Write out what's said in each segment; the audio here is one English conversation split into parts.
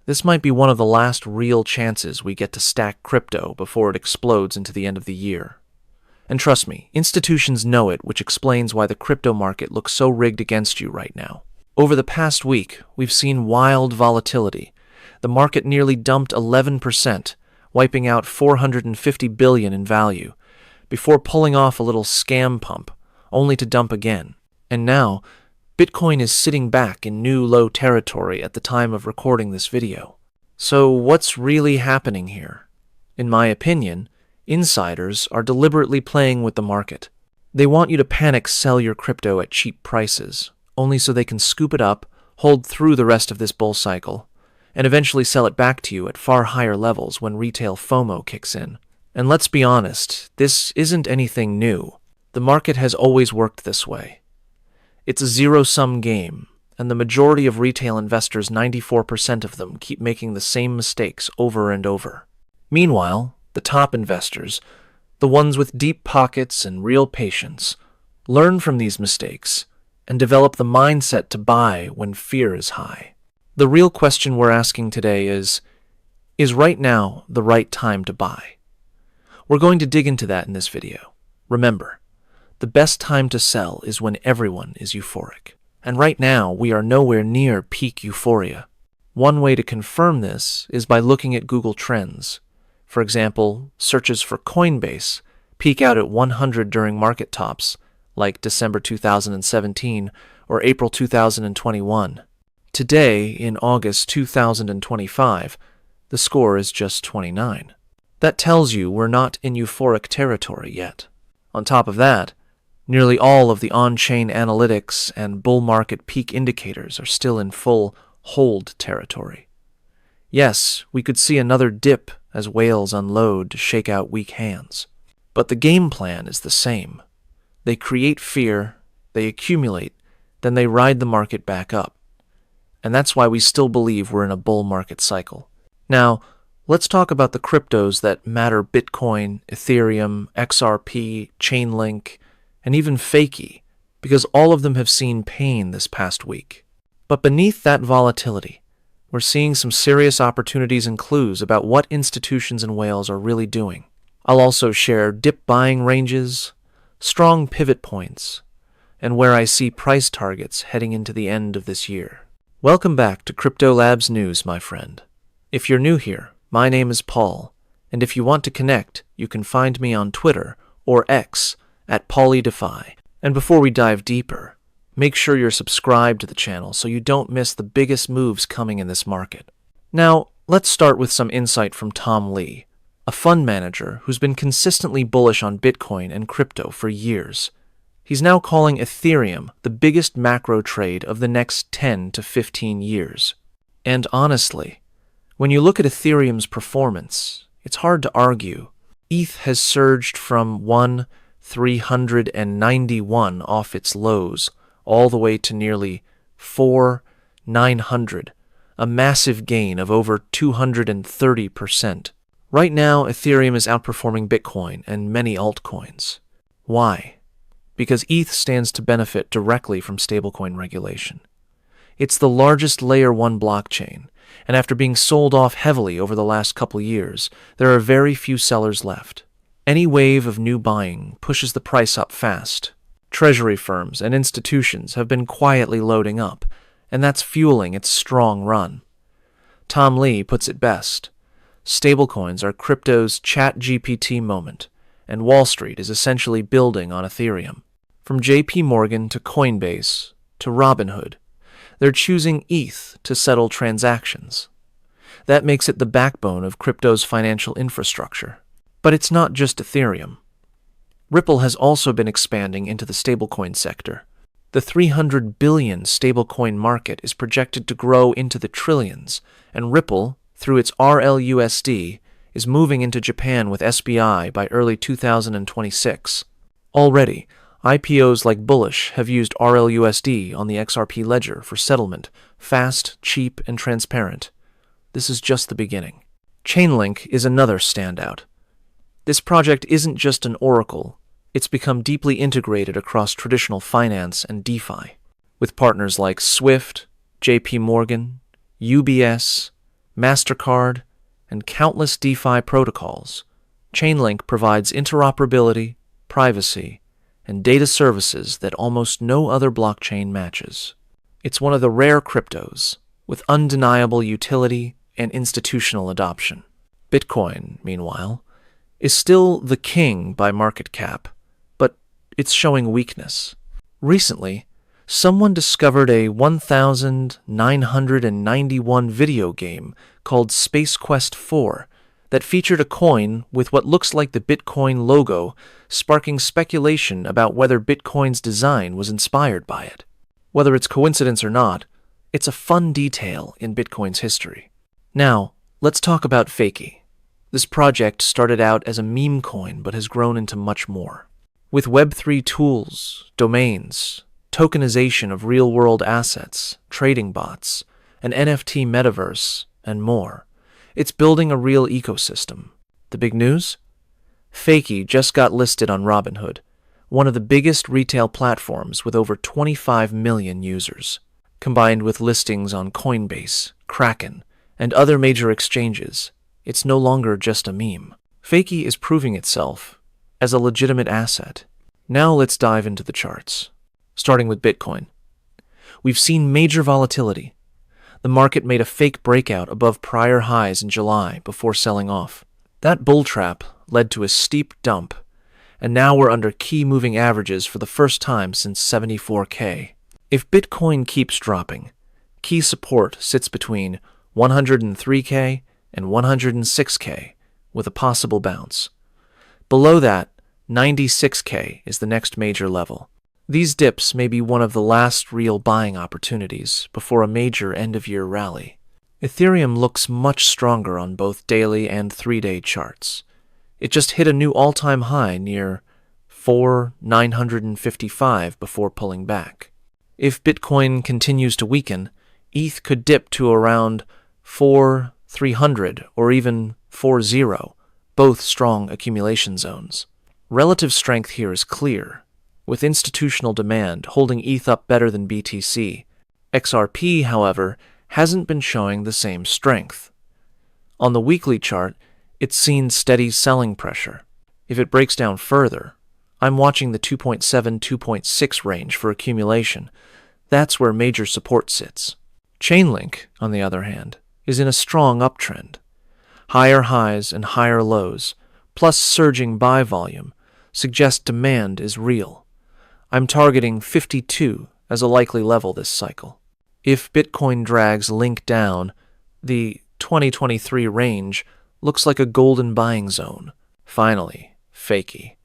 This might be one of the last real chances we get to stack crypto before it explodes into the end of the year. And trust me, institutions know it, which explains why the crypto market looks so rigged against you right now. Over the past week, we've seen wild volatility. The market nearly dumped 11%, wiping out $450 billion in value, before pulling off a little scam pump, only to dump again. And now, Bitcoin is sitting back in new low territory at the time of recording this video. So what's really happening here? In my opinion, insiders are deliberately playing with the market. They want you to panic sell your crypto at cheap prices, only so they can scoop it up, hold through the rest of this bull cycle, and eventually sell it back to you at far higher levels when retail FOMO kicks in. And let's be honest, this isn't anything new. The market has always worked this way. It's a zero-sum game, and the majority of retail investors, 94% of them, keep making the same mistakes over and over. Meanwhile, the top investors, the ones with deep pockets and real patience, learn from these mistakes and develop the mindset to buy when fear is high. The real question we're asking today is right now the right time to buy? We're going to dig into that in this video. Remember, the best time to sell is when everyone is euphoric. And right now, we are nowhere near peak euphoria. One way to confirm this is by looking at Google Trends. For example, searches for Coinbase peak out at 100 during market tops, like December 2017 or April 2021. Today, in August 2025, the score is just 29. That tells you we're not in euphoric territory yet. On top of that, nearly all of the on-chain analytics and bull market peak indicators are still in full hold territory. Yes, we could see another dip as whales unload to shake out weak hands. But the game plan is the same. They create fear, they accumulate, then they ride the market back up. And that's why we still believe we're in a bull market cycle. Now, let's talk about the cryptos that matter: Bitcoin, Ethereum, XRP, Chainlink, and even Faky, because all of them have seen pain this past week. But beneath that volatility, we're seeing some serious opportunities and clues about what institutions and whales are really doing. I'll also share dip buying ranges, strong pivot points, and where I see price targets heading into the end of this year. Welcome back to Crypto Labs News, my friend. If you're new here, my name is Paul, and if you want to connect, you can find me on Twitter or X at PaulyDefi. And before we dive deeper, make sure you're subscribed to the channel so you don't miss the biggest moves coming in this market. Now, let's start with some insight from Tom Lee, a fund manager who's been consistently bullish on Bitcoin and crypto for years. He's now calling Ethereum the biggest macro trade of the next 10 to 15 years. And honestly, when you look at Ethereum's performance, it's hard to argue. ETH has surged from 1,391 off its lows all the way to nearly 4,900, a massive gain of over 230%. Right now, Ethereum is outperforming Bitcoin and many altcoins. Why? Because ETH stands to benefit directly from stablecoin regulation. It's the largest Layer 1 blockchain, and after being sold off heavily over the last couple years, there are very few sellers left. Any wave of new buying pushes the price up fast. Treasury firms and institutions have been quietly loading up, and that's fueling its strong run. Tom Lee puts it best: stablecoins are crypto's ChatGPT moment, and Wall Street is essentially building on Ethereum. From JP Morgan to Coinbase to Robinhood, they're choosing ETH to settle transactions. That makes it the backbone of crypto's financial infrastructure. But it's not just Ethereum. Ripple has also been expanding into the stablecoin sector. The $300 billion stablecoin market is projected to grow into the trillions, and Ripple, through its RLUSD, is moving into Japan with SBI by early 2026. Already, IPOs like Bullish have used RLUSD on the XRP ledger for settlement, fast, cheap, and transparent. This is just the beginning. Chainlink is another standout. This project isn't just an oracle, it's become deeply integrated across traditional finance and DeFi, with partners like Swift, JP Morgan, UBS, MasterCard, and countless DeFi protocols, Chainlink provides interoperability, privacy, and data services that almost no other blockchain matches. It's one of the rare cryptos with undeniable utility and institutional adoption. Bitcoin, meanwhile, is still the king by market cap, but it's showing weakness. Recently, someone discovered a 1,991 video game called Space Quest 4 that featured a coin with what looks like the Bitcoin logo, sparking speculation about whether Bitcoin's design was inspired by it. Whether it's coincidence or not, it's a fun detail in Bitcoin's history. Now, let's talk about Faky. This project started out as a meme coin but has grown into much more. With Web3 tools, domains, tokenization of real-world assets, trading bots, an NFT metaverse, and more, it's building a real ecosystem. The big news? Faky just got listed on Robinhood, one of the biggest retail platforms with over 25 million users. Combined with listings on Coinbase, Kraken, and other major exchanges, it's no longer just a meme. Faky is proving itself as a legitimate asset. Now let's dive into the charts. Starting with Bitcoin. We've seen major volatility. The market made a fake breakout above prior highs in July before selling off. That bull trap led to a steep dump, and now we're under key moving averages for the first time since 74K. If Bitcoin keeps dropping, key support sits between 103K and 106K with a possible bounce. Below that, 96K is the next major level. These dips may be one of the last real buying opportunities before a major end-of-year rally. Ethereum looks much stronger on both daily and 3-day charts. It just hit a new all-time high near 4,955 before pulling back. If Bitcoin continues to weaken, ETH could dip to around 4,300 or even 4,0, both strong accumulation zones. Relative strength here is clear, with institutional demand holding ETH up better than BTC. XRP, however, hasn't been showing the same strength. On the weekly chart, it's seen steady selling pressure. If it breaks down further, I'm watching the 2.7-2.6 range for accumulation. That's where major support sits. Chainlink, on the other hand, is in a strong uptrend. Higher highs and higher lows, plus surging buy volume, suggest demand is real. I'm targeting 52 as a likely level this cycle. If Bitcoin drags Link down, the 2023 range looks like a golden buying zone. Finally, Faky.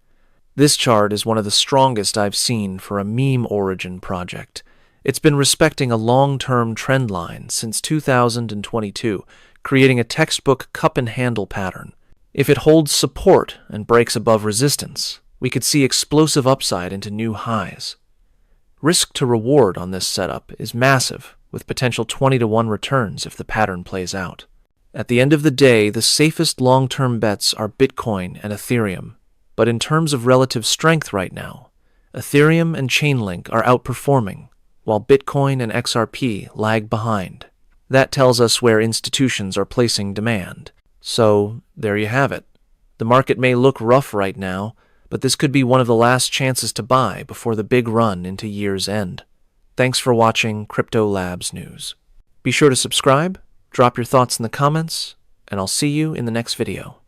This chart is one of the strongest I've seen for a meme origin project. It's been respecting a long-term trend line since 2022, creating a textbook cup-and-handle pattern. If it holds support and breaks above resistance, we could see explosive upside into new highs. Risk to reward on this setup is massive, with potential 20-to-1 returns if the pattern plays out. At the end of the day, the safest long-term bets are Bitcoin and Ethereum. But in terms of relative strength right now, Ethereum and Chainlink are outperforming, while Bitcoin and XRP lag behind. That tells us where institutions are placing demand. So, there you have it. The market may look rough right now, but this could be one of the last chances to buy before the big run into year's end. Thanks for watching Crypto Labs News. Be sure to subscribe, drop your thoughts in the comments, and I'll see you in the next video.